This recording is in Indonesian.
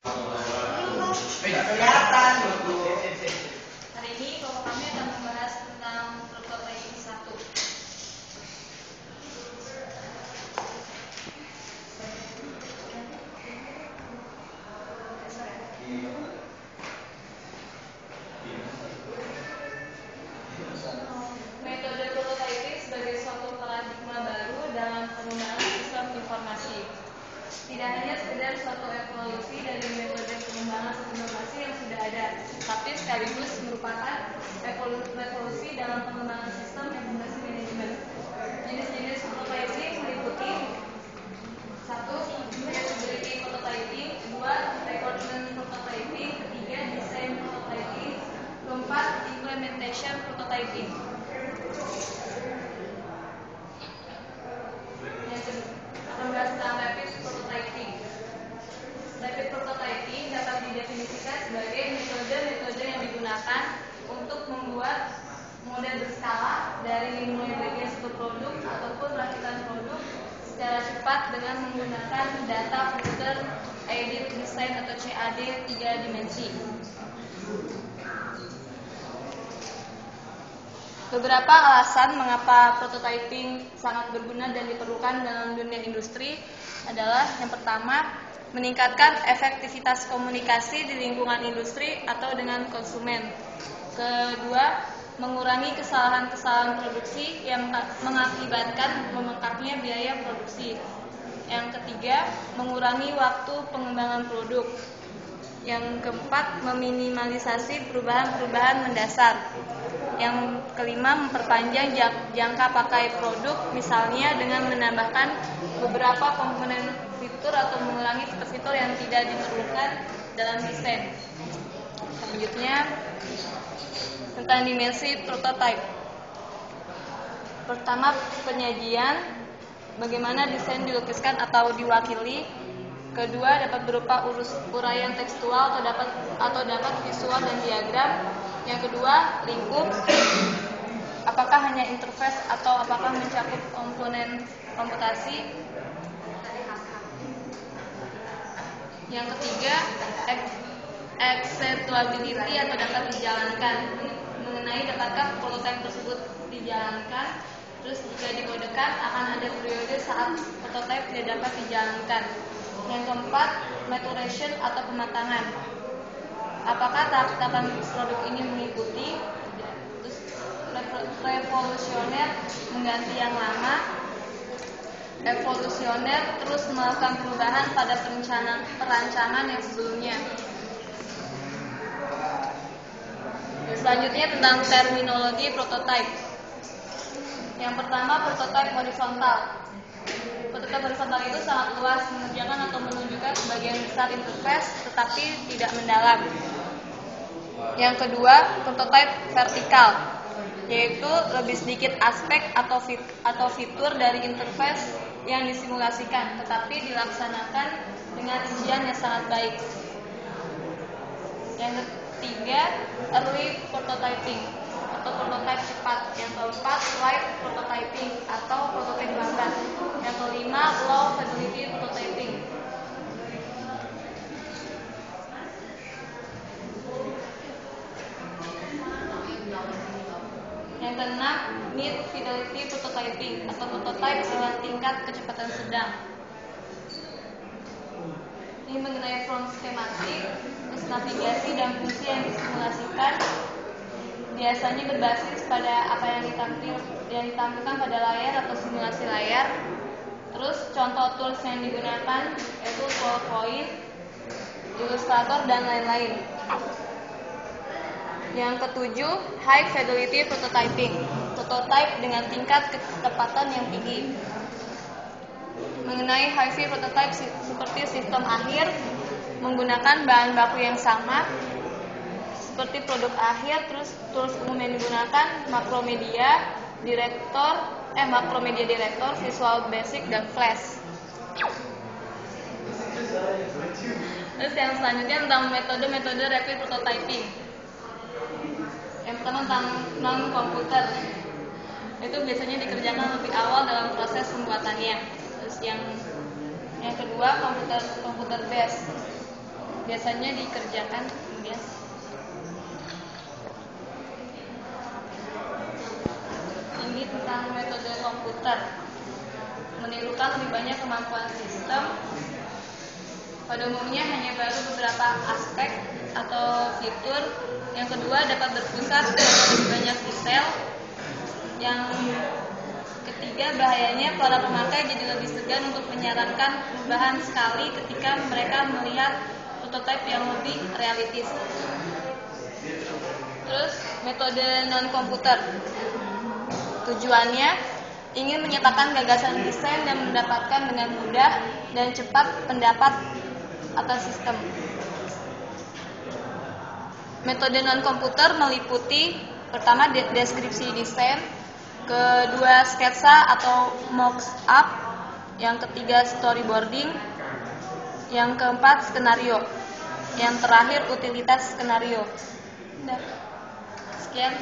Kelihatan. Hari ini kelompok kami akan membahas tentang prototyping 1. Metode prototyping sebagai suatu paradigma baru dalam pengembangan sistem informasi. Tidak hanya sekedar suatu evolusi dari metode pengembangan sistem informasi yang sudah ada, tapi sekaligus merupakan revolusi dalam pengembangan sistem informasi manajemen. Jenis-jenis prototyping meliputi 1. Usability prototyping, 2. Requirement prototyping, 3. Design prototyping, 4. Implementation prototyping. Yang kedua, akan membahas tentang rapid prototyping. Rapid prototyping dapat didefinisikan sebagai metode-metode yang digunakan untuk membuat model berskala dari mulai bagian suatu produk ataupun rakitan produk secara cepat dengan menggunakan data komputer aided design atau CAD 3 dimensi. Beberapa alasan mengapa prototyping sangat berguna dan diperlukan dalam dunia industri adalah yang pertama, meningkatkan efektivitas komunikasi di lingkungan industri atau dengan konsumen. Kedua, mengurangi kesalahan-kesalahan produksi yang mengakibatkan membengkaknya biaya produksi. Yang ketiga, mengurangi waktu pengembangan produk. Yang keempat, meminimalisasi perubahan-perubahan mendasar. Yang kelima, memperpanjang jangka pakai produk, misalnya dengan menambahkan beberapa komponen fitur atau mengurangi fitur-fitur yang tidak diperlukan dalam desain. Selanjutnya, tentang dimensi prototype. Pertama, penyajian, bagaimana desain dilukiskan atau diwakili. Kedua, dapat berupa uraian tekstual atau dapat visual dan diagram. Yang kedua, lingkup, apakah hanya interface atau apakah mencakup komponen komputasi. Yang ketiga, executability atau dapat dijalankan, mengenai dapatkah prototipe tersebut dijalankan. Terus jika dikodekan akan ada periode saat prototipe tidak dapat dijalankan. Yang keempat, maturation atau pematangan, apakah tahap-tahapan produk ini mengikuti. Terus revolusioner, mengganti yang lama. Evolusioner, terus melakukan perubahan pada perancangan yang sebelumnya. Selanjutnya tentang terminologi prototype. Yang pertama, prototype horizontal. Prototype horizontal itu sangat luas, mengerjakan atau menunjukkan sebagian besar interface tetapi tidak mendalam. Yang kedua, prototype vertikal, yaitu lebih sedikit aspek atau fitur dari interface yang disimulasikan tetapi dilaksanakan dengan rincian yang sangat baik. Yang ketiga, early prototyping atau prototype cepat. Yang keempat, light prototyping atau prototipe lambat. Yang kelima, low fidelity prototyping. Yang keenam, mid fidelity prototyping atau prototype dengan tingkat kecepatan sedang. Ini mengenai front schematic, terus navigasi dan fungsi yang disimulasikan biasanya berbasis pada apa yang ditampilkan pada layar atau simulasi layar. Terus contoh tools yang digunakan yaitu PowerPoint, Illustrator dan lain-lain. Yang ketujuh, high fidelity prototyping, prototype dengan tingkat ketepatan yang tinggi. Mengenai high-fi prototype seperti sistem akhir, menggunakan bahan baku yang sama seperti produk akhir. Terus tools umum yang digunakan Macromedia Director, Visual Basic dan Flash. Terus yang selanjutnya tentang metode-metode rapid prototyping. Yang pertama tentang non-komputer, itu biasanya dikerjakan lebih awal dalam proses pembuatannya. Terus yang kedua, komputer based. biasanya dikerjakan kemudian. Ini tentang metode komputer. Menirukan lebih banyak kemampuan sistem. Pada umumnya hanya baru beberapa aspek atau fitur. Yang kedua, dapat berpusat pada lebih banyak detail. Yang ketiga, bahayanya para pemakai jadi lebih segan untuk menyarankan perubahan sekali ketika mereka melihat prototipe yang lebih realistis. Terus, metode non-komputer. Tujuannya ingin menyatakan gagasan desain dan mendapatkan dengan mudah dan cepat pendapat atas sistem. Metode non-komputer meliputi pertama deskripsi desain, kedua sketsa atau mock-up, yang ketiga storyboarding, yang keempat skenario, yang terakhir utilitas skenario. Sekian.